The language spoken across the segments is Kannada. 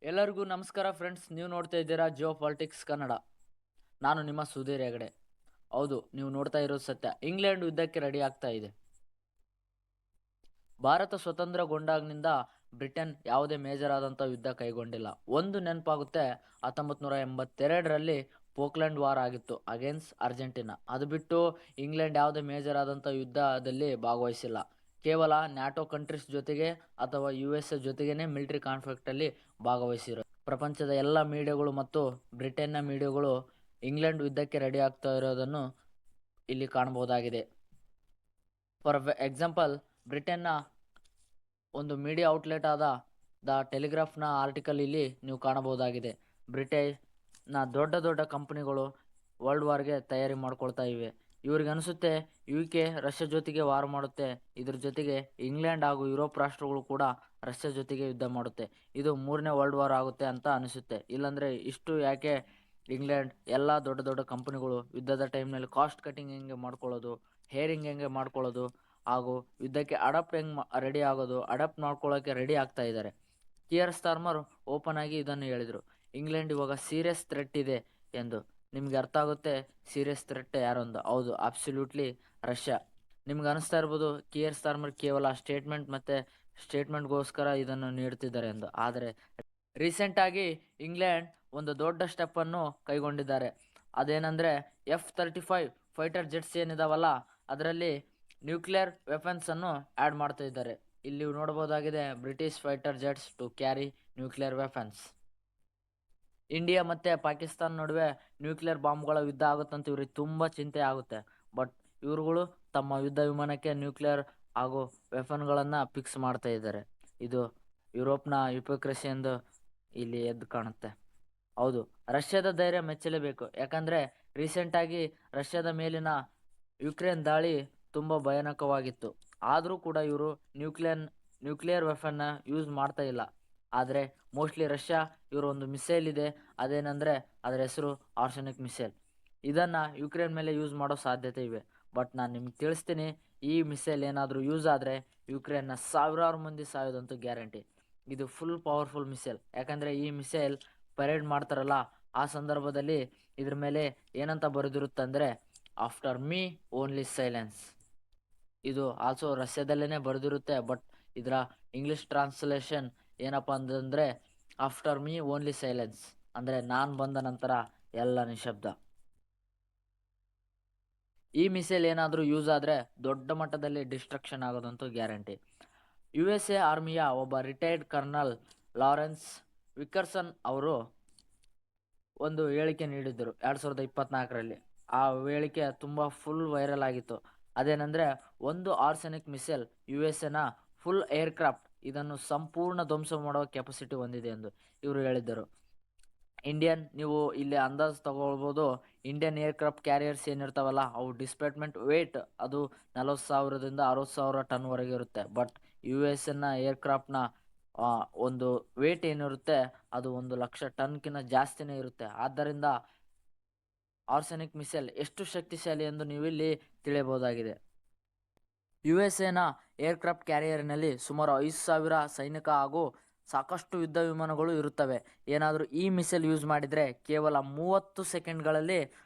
ಎಲ್ಲರಿಗೂ ನಮಸ್ಕಾರ ಫ್ರೆಂಡ್ಸ್. ನೀವು ನೋಡ್ತಾ ಇದ್ದೀರಾ ಜಿಯೋ ಪಾಲಿಟಿಕ್ಸ್ ಕನ್ನಡ. ನಾನು ನಿಮ್ಮ ಸುಧೀರ್ ಹೆಗಡೆ. ಹೌದು, ನೀವು ನೋಡ್ತಾ ಇರೋದು ಸತ್ಯ. ಇಂಗ್ಲೆಂಡ್ ಯುದ್ಧಕ್ಕೆ ರೆಡಿ ಆಗ್ತಾ ಇದೆ. ಭಾರತ ಸ್ವತಂತ್ರಗೊಂಡಾಗಿನಿಂದ ಬ್ರಿಟನ್ ಯಾವುದೇ ಮೇಜರ್ ಆದಂಥ ಯುದ್ಧ ಕೈಗೊಂಡಿಲ್ಲ. ಒಂದು ನೆನಪಾಗುತ್ತೆ, 1982ರಲ್ಲಿ ಪೋಕ್ಲೆಂಡ್ ವಾರ್ ಆಗಿತ್ತು ಅಗೇನ್ಸ್ಟ್ ಅರ್ಜೆಂಟೀನಾ. ಅದು ಬಿಟ್ಟು ಇಂಗ್ಲೆಂಡ್ ಯಾವುದೇ ಮೇಜರ್ ಆದಂಥ ಯುದ್ಧದಲ್ಲಿ ಭಾಗವಹಿಸಿಲ್ಲ. ಕೇವಲ ನ್ಯಾಟೋ ಕಂಟ್ರೀಸ್ ಜೊತೆಗೆ ಅಥವಾ US ಜೊತೆಗೇನೆ ಮಿಲಿಟರಿ ಕಾನ್ಫ್ಲಿಕ್ಟಲ್ಲಿ ಭಾಗವಹಿಸಿರೋ. ಪ್ರಪಂಚದ ಎಲ್ಲ ಮೀಡಿಯಾಗಳು ಮತ್ತು ಬ್ರಿಟನ್ನ ಮೀಡಿಯಾಗಳು ಇಂಗ್ಲೆಂಡ್ ಯುದ್ಧಕ್ಕೆ ರೆಡಿ ಆಗ್ತಾ ಇರೋದನ್ನು ಇಲ್ಲಿ ಕಾಣಬಹುದಾಗಿದೆ. ಫಾರ್ ಎಕ್ಸಾಂಪಲ್, ಬ್ರಿಟನ್ನ ಒಂದು ಮೀಡಿಯಾ ಔಟ್ಲೆಟ್ ಆದ ದ ಟೆಲಿಗ್ರಾಫ್ನ ಆರ್ಟಿಕಲ್ ಇಲ್ಲಿ ನೀವು ಕಾಣಬಹುದಾಗಿದೆ. ಬ್ರಿಟನ್ನ ದೊಡ್ಡ ದೊಡ್ಡ ಕಂಪನಿಗಳು ವರ್ಲ್ಡ್ ವಾರ್ಗೆ ತಯಾರಿ ಮಾಡ್ಕೊಳ್ತಾ ಇವೆ. ಇವ್ರಿಗೆ ಅನಿಸುತ್ತೆ UK ರಷ್ಯಾ ಜೊತೆಗೆ ವಾರ್ ಮಾಡುತ್ತೆ, ಇದ್ರ ಜೊತೆಗೆ ಇಂಗ್ಲೆಂಡ್ ಹಾಗೂ ಯುರೋಪ್ ರಾಷ್ಟ್ರಗಳು ಕೂಡ ರಷ್ಯಾ ಜೊತೆಗೆ ಯುದ್ಧ ಮಾಡುತ್ತೆ, ಇದು 3ನೇ ವರ್ಲ್ಡ್ ವಾರ್ ಆಗುತ್ತೆ ಅಂತ ಅನಿಸುತ್ತೆ. ಇಲ್ಲಾಂದರೆ ಇಷ್ಟು ಯಾಕೆ ಇಂಗ್ಲೆಂಡ್ ಎಲ್ಲ ದೊಡ್ಡ ದೊಡ್ಡ ಕಂಪನಿಗಳು ಯುದ್ಧದ ಟೈಮ್ನಲ್ಲಿ ಕಾಸ್ಟ್ ಕಟಿಂಗ್ ಹೆಂಗೆ ಮಾಡ್ಕೊಳ್ಳೋದು, ಹೇರಿಂಗ್ ಹೆಂಗೆ ಮಾಡ್ಕೊಳ್ಳೋದು ಹಾಗೂ ಯುದ್ಧಕ್ಕೆ ರೆಡಿ ಆಗೋದು, ಅಡಾಪ್ಟ್ ಮಾಡ್ಕೊಳ್ಳೋಕೆ ರೆಡಿ ಆಗ್ತಾ ಇದ್ದಾರೆ. ಕಿಯರ್ ಸ್ಟಾರ್ಮರ್ ಓಪನ್ ಆಗಿ ಇದನ್ನು ಹೇಳಿದರು, ಇಂಗ್ಲೆಂಡ್ ಇವಾಗ ಸೀರಿಯಸ್ ಥ್ರೆಟ್ ಇದೆ ಎಂದು. ನಿಮ್ಗೆ ಅರ್ಥ ಆಗುತ್ತೆ ಸೀರಿಯಸ್ ಥ್ರೆಟ್ ಯಾರು ಅಂತ. ಹೌದು, ಅಬ್ಸಲ್ಯೂಟ್ಲಿ ರಷ್ಯಾ. ನಿಮ್ಗೆ ಅನಿಸ್ತಾ ಇರ್ಬೋದು ಕಿಯರ್ ಸ್ಟಾರ್ಮರ್ ಕೇವಲ ಸ್ಟೇಟ್ಮೆಂಟ್ಗೋಸ್ಕರ ಇದನ್ನು ನೀಡ್ತಿದ್ದಾರೆ ಎಂದು. ಆದರೆ ರೀಸೆಂಟಾಗಿ ಇಂಗ್ಲೆಂಡ್ ಒಂದು ದೊಡ್ಡ ಸ್ಟೆಪ್ಪನ್ನು ಕೈಗೊಂಡಿದ್ದಾರೆ. ಅದೇನೆಂದರೆ F-35 ಫೈಟರ್ ಜೆಟ್ಸ್ ಏನಿದಾವಲ್ಲ, ಅದರಲ್ಲಿ ನ್ಯೂಕ್ಲಿಯರ್ ವೆಪನ್ಸನ್ನು ಆ್ಯಡ್ ಮಾಡ್ತಾ ಇದ್ದಾರೆ. ಇಲ್ಲಿ ನೋಡಬಹುದಾಗಿದೆ, British fighter jets to carry nuclear weapons. India ಮತ್ತು ಪಾಕಿಸ್ತಾನ ನಡುವೆ ನ್ಯೂಕ್ಲಿಯರ್ ಬಾಂಬ್ಗಳ ಯುದ್ಧ ಆಗುತ್ತಂತ ಇವ್ರಿಗೆ ತುಂಬ ಚಿಂತೆ ಆಗುತ್ತೆ. ಬಟ್ ಇವ್ರುಗಳು ತಮ್ಮ ಯುದ್ಧ ವಿಮಾನಕ್ಕೆ ನ್ಯೂಕ್ಲಿಯರ್ ಹಾಗೂ ವೆಪನ್ಗಳನ್ನು ಫಿಕ್ಸ್ ಮಾಡ್ತಾ ಇದ್ದಾರೆ. ಇದು ಯುರೋಪ್ನ ಹಿಪೋಕ್ರಸಿ ಎಂದು ಇಲ್ಲಿ ಎದ್ದು ಕಾಣುತ್ತೆ. ಹೌದು, ರಷ್ಯಾದ ಧೈರ್ಯ ಮೆಚ್ಚಲೇಬೇಕು. ಯಾಕಂದರೆ ರೀಸೆಂಟಾಗಿ ರಷ್ಯಾದ ಮೇಲಿನ ಯುಕ್ರೇನ್ ದಾಳಿ ತುಂಬ ಭಯಾನಕವಾಗಿತ್ತು. ಆದರೂ ಕೂಡ ಇವರು ನ್ಯೂಕ್ಲಿಯರ್ ವೆಪನ್ನ ಯೂಸ್ ಮಾಡ್ತಾ ಇಲ್ಲ. ಆದರೆ ಮೋಸ್ಟ್ಲಿ ರಷ್ಯಾ ಇವರು ಒಂದು ಮಿಸೈಲ್ ಇದೆ, ಅದೇನೆಂದರೆ ಅದರ ಹೆಸರು ಆರ್ಸೆನಿಕ್ ಮಿಸೈಲ್. ಇದನ್ನು ಯುಕ್ರೇನ್ ಮೇಲೆ ಯೂಸ್ ಮಾಡೋ ಸಾಧ್ಯತೆ ಇವೆ. ಬಟ್ ನಾನು ನಿಮ್ಗೆ ತಿಳಿಸ್ತೀನಿ, ಈ ಮಿಸೈಲ್ ಏನಾದರೂ ಯೂಸ್ ಆದರೆ ಯುಕ್ರೇನ್ನ ಸಾವಿರಾರು ಮಂದಿ ಸಾಯೋದಂತೂ ಗ್ಯಾರಂಟಿ. ಇದು ಫುಲ್ ಪವರ್ಫುಲ್ ಮಿಸೈಲ್. ಯಾಕಂದರೆ ಈ ಮಿಸೈಲ್ ಪರೇಡ್ ಮಾಡ್ತಾರಲ್ಲ, ಆ ಸಂದರ್ಭದಲ್ಲಿ ಇದ್ರ ಮೇಲೆ ಏನಂತ ಬರೆದಿರುತ್ತಂದರೆ, ಆಫ್ಟರ್ ಮೀ ಓನ್ಲಿ ಸೈಲೆನ್ಸ್. ಇದು ಆಲ್ಸೋ ರಷ್ಯಾದಲ್ಲೇ ಬರೆದಿರುತ್ತೆ. ಬಟ್ ಇದರ ಇಂಗ್ಲೀಷ್ ಟ್ರಾನ್ಸ್ಲೇಷನ್ ಏನಪ್ಪ ಅಂತಂದರೆ, ಆಫ್ಟರ್ ಮೀ ಓನ್ಲಿ ಸೈಲೆನ್ಸ್ ಅಂದರೆ ನಾನು ಬಂದ ನಂತರ ಎಲ್ಲ ನಿಶಬ್ದ. ಈ ಮಿಸೈಲ್ ಏನಾದರೂ ಯೂಸ್ ಆದರೆ ದೊಡ್ಡ ಮಟ್ಟದಲ್ಲಿ ಡಿಸ್ಟ್ರಕ್ಷನ್ ಆಗೋದಂತೂ ಗ್ಯಾರಂಟಿ. USA ಆರ್ಮಿಯ ಒಬ್ಬ ರಿಟೈರ್ಡ್ ಕರ್ನಲ್ ಲಾರೆನ್ಸ್ ವಿಕರ್ಸನ್ ಅವರು ಒಂದು ಹೇಳಿಕೆ ನೀಡಿದ್ದರು 2024ರಲ್ಲಿ. ಆ ಹೇಳಿಕೆ ತುಂಬ ಫುಲ್ ವೈರಲ್ ಆಗಿತ್ತು. ಅದೇನೆಂದರೆ, ಒಂದು arsenic missile USA full aircraft ಇದನ್ನು ಸಂಪೂರ್ಣ ಧ್ವಂಸ ಮಾಡುವ ಕೆಪಾಸಿಟಿ ಹೊಂದಿದೆ ಎಂದು ಇವರು ಹೇಳಿದ್ದರು. ನೀವು ಇಲ್ಲಿ ಅಂದಾಜು ತಗೊಳ್ಬೋದು, ಇಂಡಿಯನ್ ಏರ್ಕ್ರಾಫ್ಟ್ ಕ್ಯಾರಿಯರ್ಸ್ ಏನಿರ್ತಾವಲ್ಲ, ಅವು ಡಿಸ್ಪ್ಲೇಸ್ಮೆಂಟ್ ವೇಟ್ ಅದು 40,000ದಿಂದ 60,000 ಟನ್ವರೆಗೆ ಇರುತ್ತೆ. ಬಟ್ US ಏರ್ಕ್ರಾಫ್ಟ್ನ ಒಂದು ವೇಟ್ ಏನಿರುತ್ತೆ ಅದು 1,00,000 ಟನ್ಕಿಂತ ಜಾಸ್ತಿನೇ ಇರುತ್ತೆ. ಆದ್ದರಿಂದ ಆರ್ಸೆನಿಕ್ ಮಿಸೈಲ್ ಎಷ್ಟು ಶಕ್ತಿಶಾಲಿ ಎಂದು ನೀವಿಲ್ಲಿ ತಿಳಿಯಬಹುದಾಗಿದೆ. USA ಏರ್ಕ್ರಾಫ್ಟ್ ಕ್ಯಾರಿಯರ್ನಲ್ಲಿ ಸುಮಾರು 5,000 ಸೈನಿಕ ಹಾಗೂ ಸಾಕಷ್ಟು ಯುದ್ಧ ವಿಮಾನಗಳು ಇರುತ್ತವೆ. ಏನಾದರೂ ಈ ಮಿಸೈಲ್ ಯೂಸ್ ಮಾಡಿದರೆ ಕೇವಲ 30 ಸೆಕೆಂಡ್ಗಳಲ್ಲಿ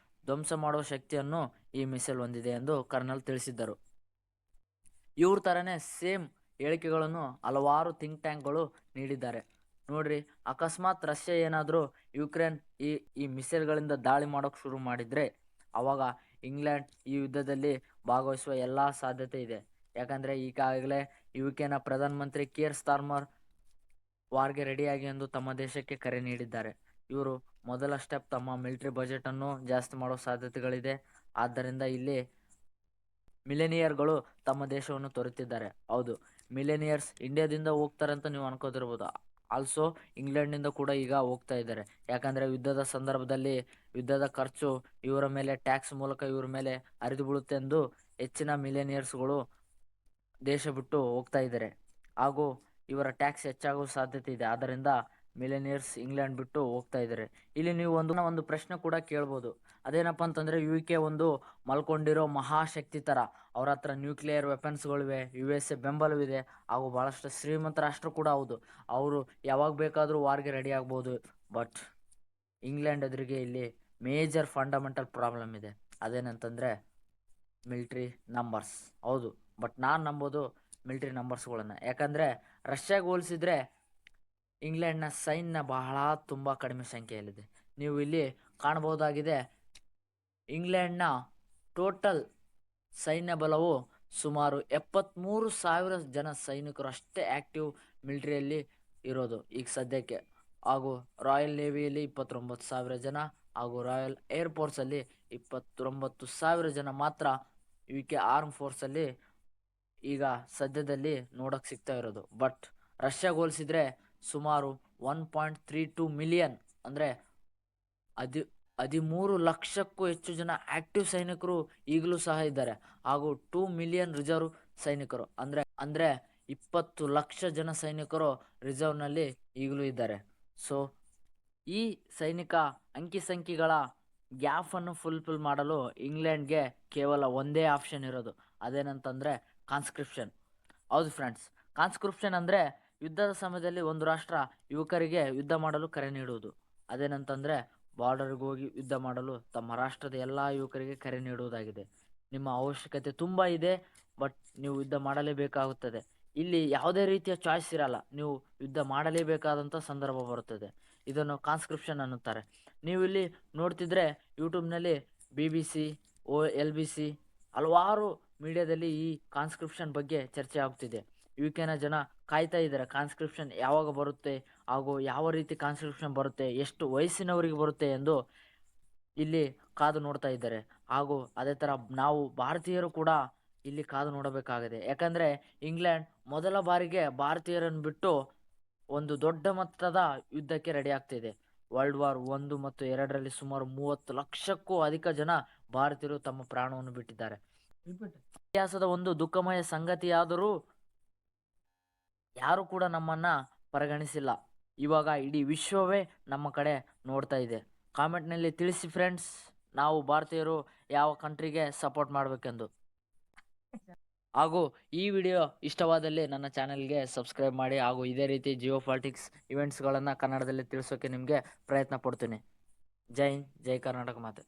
ಧ್ವಂಸ ಮಾಡುವ ಶಕ್ತಿಯನ್ನು ಈ ಮಿಸೈಲ್ ಹೊಂದಿದೆ ಎಂದು ಕರ್ನಲ್ ತಿಳಿಸಿದ್ದರು. ಇವ್ರ ಥರನೇ ಸೇಮ್ ಹೇಳಿಕೆಗಳನ್ನು ಹಲವಾರು ಥಿಂಕ್ ಟ್ಯಾಂಕ್ಗಳು ನೀಡಿದ್ದಾರೆ. ನೋಡ್ರಿ, ಅಕಸ್ಮಾತ್ ರಷ್ಯಾ ಏನಾದರೂ ಯುಕ್ರೇನ್ ಈ ಮಿಸೈಲ್ಗಳಿಂದ ದಾಳಿ ಮಾಡೋಕ್ಕೆ ಶುರು ಮಾಡಿದರೆ ಆವಾಗ ಇಂಗ್ಲೆಂಡ್ ಈ ಯುದ್ಧದಲ್ಲಿ ಭಾಗವಹಿಸುವ ಎಲ್ಲ ಸಾಧ್ಯತೆ ಇದೆ. ಯಾಕಂದರೆ ಈಗಾಗಲೇ UK ಪ್ರಧಾನಮಂತ್ರಿ ಕಿಯರ್ ಸ್ಟಾರ್ಮರ್ ವಾರ್ಗೆ ರೆಡಿಯಾಗಿ ಎಂದು ತಮ್ಮ ದೇಶಕ್ಕೆ ಕರೆ ನೀಡಿದ್ದಾರೆ. ಇವರು ಮೊದಲ ಸ್ಟೆಪ್ ತಮ್ಮ ಮಿಲಿಟರಿ ಬಜೆಟನ್ನು ಜಾಸ್ತಿ ಮಾಡೋ ಸಾಧ್ಯತೆಗಳಿದೆ. ಆದ್ದರಿಂದ ಇಲ್ಲಿ ಮಿಲಿನಿಯರ್ಗಳು ತಮ್ಮ ದೇಶವನ್ನು ತೊರೆತಿದ್ದಾರೆ. ಹೌದು, ಮಿಲಿನಿಯರ್ಸ್ ಇಂಡಿಯಾದಿಂದ ಹೋಗ್ತಾರೆ ಅಂತ ನೀವು ಅನ್ಕೋತಿರ್ಬೋದು. ಆಲ್ಸೋ ಇಂಗ್ಲೆಂಡ್ನಿಂದ ಕೂಡ ಈಗ ಹೋಗ್ತಾ ಇದ್ದಾರೆ. ಯಾಕಂದರೆ ಯುದ್ಧದ ಸಂದರ್ಭದಲ್ಲಿ ಯುದ್ಧದ ಖರ್ಚು ಇವರ ಮೇಲೆ ಟ್ಯಾಕ್ಸ್ ಮೂಲಕ ಇವ್ರ ಮೇಲೆ ಹರಿದು ಬೀಳುತ್ತೆ ಎಂದು ಹೆಚ್ಚಿನ ಮಿಲಿನಿಯರ್ಸ್ಗಳು ದೇಶ ಬಿಟ್ಟು ಹೋಗ್ತಾ ಇದ್ದಾರೆ. ಹಾಗೂ ಇವರ ಟ್ಯಾಕ್ಸ್ ಹೆಚ್ಚಾಗುವ ಸಾಧ್ಯತೆ ಇದೆ. ಆದ್ದರಿಂದ ಮಿಲಿಯನಿಯರ್ಸ್ ಇಂಗ್ಲೆಂಡ್ ಬಿಟ್ಟು ಹೋಗ್ತಾ ಇದ್ದಾರೆ. ಇಲ್ಲಿ ನೀವು ಒಂದು ಪ್ರಶ್ನೆ ಕೂಡ ಕೇಳ್ಬೋದು. ಅದೇನಪ್ಪ ಅಂತಂದರೆ UK ಒಂದು ಮಲ್ಕೊಂಡಿರೋ ಮಹಾಶಕ್ತಿ ಥರ. ಅವ್ರ ಹತ್ರ ನ್ಯೂಕ್ಲಿಯರ್ ವೆಪನ್ಸ್ಗಳಿವೆ, USA ಬೆಂಬಲವಿದೆ, ಹಾಗೂ ಭಾಳಷ್ಟು ಶ್ರೀಮಂತ ರಾಷ್ಟ್ರ ಕೂಡ ಹೌದು. ಅವರು ಯಾವಾಗ ಬೇಕಾದರೂ ವಾರ್ಗೆ ರೆಡಿ ಆಗ್ಬೋದು. ಬಟ್ ಇಂಗ್ಲೆಂಡ್ ಎದುರಿಗೆ ಇಲ್ಲಿ ಮೇಜರ್ ಫಂಡಮೆಂಟಲ್ ಪ್ರಾಬ್ಲಮ್ ಇದೆ. ಅದೇನಂತಂದರೆ ಮಿಲ್ಟ್ರಿ ನಂಬರ್ಸ್. ಹೌದು, ಬಟ್ ನಾನು ನಂಬೋದು ಮಿಲ್ಟ್ರಿ ನಂಬರ್ಸ್ಗಳನ್ನು. ಯಾಕಂದರೆ ರಷ್ಯಾಗೆ ಹೋಲಿಸಿದ್ರೆ ಇಂಗ್ಲೆಂಡ್ನ ಸೈನ್ಯ ಬಹಳ ತುಂಬ ಕಡಿಮೆ ಸಂಖ್ಯೆಯಲ್ಲಿದೆ. ನೀವು ಇಲ್ಲಿ ಕಾಣಬಹುದಾಗಿದೆ, ಇಂಗ್ಲೆಂಡ್ನ ಟೋಟಲ್ ಸೈನ್ಯ ಬಲವು ಸುಮಾರು 73,000 ಜನ ಸೈನಿಕರು ಅಷ್ಟೇ ಆ್ಯಕ್ಟಿವ್ ಮಿಲಿಟ್ರಿಯಲ್ಲಿ ಇರೋದು ಈಗ ಸದ್ಯಕ್ಕೆ. ಹಾಗೂ ರಾಯಲ್ ನೇವಿಯಲ್ಲಿ 29,000 ಜನ, ಹಾಗೂ ರಾಯಲ್ ಏರ್ಫೋರ್ಸಲ್ಲಿ 29,000 ಜನ ಮಾತ್ರ UK ಆರ್ಮ್ ಫೋರ್ಸಲ್ಲಿ ಈಗ ಸದ್ಯದಲ್ಲಿ ನೋಡೋಕ್ಕೆ ಸಿಗ್ತಾ ಇರೋದು. ಬಟ್ ರಷ್ಯಾಗೆ ಹೋಲಿಸಿದ್ರೆ ಸುಮಾರು 1.32 ಮಿಲಿಯನ್ ಅಂದರೆ 13 ಲಕ್ಷಕ್ಕೂ ಹೆಚ್ಚು ಜನ ಆ್ಯಕ್ಟಿವ್ ಸೈನಿಕರು ಈಗಲೂ ಸಹ ಇದ್ದಾರೆ. ಹಾಗೂ 2 ಮಿಲಿಯನ್ ರಿಸರ್ವ್ ಸೈನಿಕರು ಅಂದರೆ 20 ಲಕ್ಷ ಜನ ಸೈನಿಕರು ರಿಸರ್ವ್ನಲ್ಲಿ ಈಗಲೂ ಇದ್ದಾರೆ. ಸೊ ಈ ಸೈನಿಕ ಅಂಕಿಸಂಖ್ಯೆಗಳ ಗ್ಯಾಪನ್ನು ಫುಲ್ಫಿಲ್ ಮಾಡಲು ಇಂಗ್ಲೆಂಡ್ಗೆ ಕೇವಲ ಒಂದೇ ಆಪ್ಷನ್ ಇರೋದು. ಅದೇನಂತಂದರೆ ಕಾನ್ಸ್ಕ್ರಿಪ್ಷನ್. ಹೌದು ಫ್ರೆಂಡ್ಸ್, ಕಾನ್ಸ್ಕ್ರಿಪ್ಷನ್ ಅಂದರೆ ಯುದ್ಧದ ಸಮಯದಲ್ಲಿ ಒಂದು ರಾಷ್ಟ್ರ ಯುವಕರಿಗೆ ಯುದ್ಧ ಮಾಡಲು ಕರೆ ನೀಡುವುದು. ಅದೇನಂತಂದರೆ ಬಾರ್ಡರ್ಗೆ ಹೋಗಿ ಯುದ್ಧ ಮಾಡಲು ತಮ್ಮ ರಾಷ್ಟ್ರದ ಎಲ್ಲ ಯುವಕರಿಗೆ ಕರೆ ನೀಡುವುದಾಗಿದೆ. ನಿಮ್ಮ ಅವಶ್ಯಕತೆ ತುಂಬ ಇದೆ, ಬಟ್ ನೀವು ಯುದ್ಧ ಮಾಡಲೇಬೇಕಾಗುತ್ತದೆ. ಇಲ್ಲಿ ಯಾವುದೇ ರೀತಿಯ ಚಾಯ್ಸ್ ಇರಲ್ಲ, ನೀವು ಯುದ್ಧ ಮಾಡಲೇಬೇಕಾದಂಥ ಸಂದರ್ಭ ಬರುತ್ತದೆ. ಇದನ್ನು ಕಾನ್ಸ್ಕ್ರಿಪ್ಷನ್ ಅನ್ನುತ್ತಾರೆ. ನೀವು ಇಲ್ಲಿ ನೋಡ್ತಿದ್ರೆ ಯೂಟ್ಯೂಬ್ನಲ್ಲಿ BBC, LBC ಹಲವಾರು ಮೀಡಿಯಾದಲ್ಲಿ ಈ ಕಾನ್ಸ್ಕ್ರಿಪ್ಷನ್ ಬಗ್ಗೆ ಚರ್ಚೆ ಆಗ್ತಿದೆ. UKನ ಜನ ಕಾಯ್ತಾ ಇದ್ದಾರೆ ಕಾನ್ಸ್ಕ್ರಿಪ್ಷನ್ ಯಾವಾಗ ಬರುತ್ತೆ, ಹಾಗೂ ಯಾವ ರೀತಿ ಕಾನ್ಸ್ಕ್ರಿಪ್ಷನ್ ಬರುತ್ತೆ, ಎಷ್ಟು ವಯಸ್ಸಿನವರಿಗೆ ಬರುತ್ತೆ ಎಂದು ಇಲ್ಲಿ ಕಾದು ನೋಡ್ತಾ ಇದ್ದಾರೆ. ಹಾಗೂ ಅದೇ ಥರ ನಾವು ಭಾರತೀಯರು ಕೂಡ ಇಲ್ಲಿ ಕಾದು ನೋಡಬೇಕಾಗಿದೆ. ಯಾಕಂದರೆ ಇಂಗ್ಲೆಂಡ್ ಮೊದಲ ಬಾರಿಗೆ ಭಾರತೀಯರನ್ನು ಬಿಟ್ಟು ಒಂದು ದೊಡ್ಡ ಮಟ್ಟದ ಯುದ್ಧಕ್ಕೆ ರೆಡಿ ಆಗ್ತಿದೆ. ವರ್ಲ್ಡ್ ವಾರ್ 1 ಮತ್ತು 2ರಲ್ಲಿ ಸುಮಾರು 30 ಲಕ್ಷಕ್ಕೂ ಅಧಿಕ ಜನ ಭಾರತೀಯರು ತಮ್ಮ ಪ್ರಾಣವನ್ನು ಬಿಟ್ಟಿದ್ದಾರೆ. ಇತಿಹಾಸದ ಒಂದು ದುಃಖಮಯ ಸಂಗತಿಯಾದರೂ ಯಾರು ಕೂಡ ನಮ್ಮನ್ನು ಪರಿಗಣಿಸಿಲ್ಲ. ಇವಾಗ ಇಡೀ ವಿಶ್ವವೇ ನಮ್ಮ ಕಡೆ ನೋಡ್ತಾ ಇದೆ. ಕಾಮೆಂಟ್ನಲ್ಲಿ ತಿಳಿಸಿ ಫ್ರೆಂಡ್ಸ್, ನಾವು ಭಾರತೀಯರು ಯಾವ ಕಂಟ್ರಿಗೆ ಸಪೋರ್ಟ್ ಮಾಡಬೇಕೆಂದು. ಹಾಗೂ ಈ ವಿಡಿಯೋ ಇಷ್ಟವಾದಲ್ಲಿ ನನ್ನ ಚಾನೆಲ್ಗೆ ಸಬ್ಸ್ಕ್ರೈಬ್ ಮಾಡಿ, ಹಾಗೂ ಇದೇ ರೀತಿ ಜಿಯೋ ಪಾಲಿಟಿಕ್ಸ್ ಇವೆಂಟ್ಸ್ಗಳನ್ನು ಕನ್ನಡದಲ್ಲಿ ತಿಳಿಸೋಕ್ಕೆ ನಿಮಗೆ ಪ್ರಯತ್ನ ಪಡ್ತೀನಿ. ಜೈ ಹಿಂದ್, ಜೈ ಕರ್ನಾಟಕ ಮಾತೆ.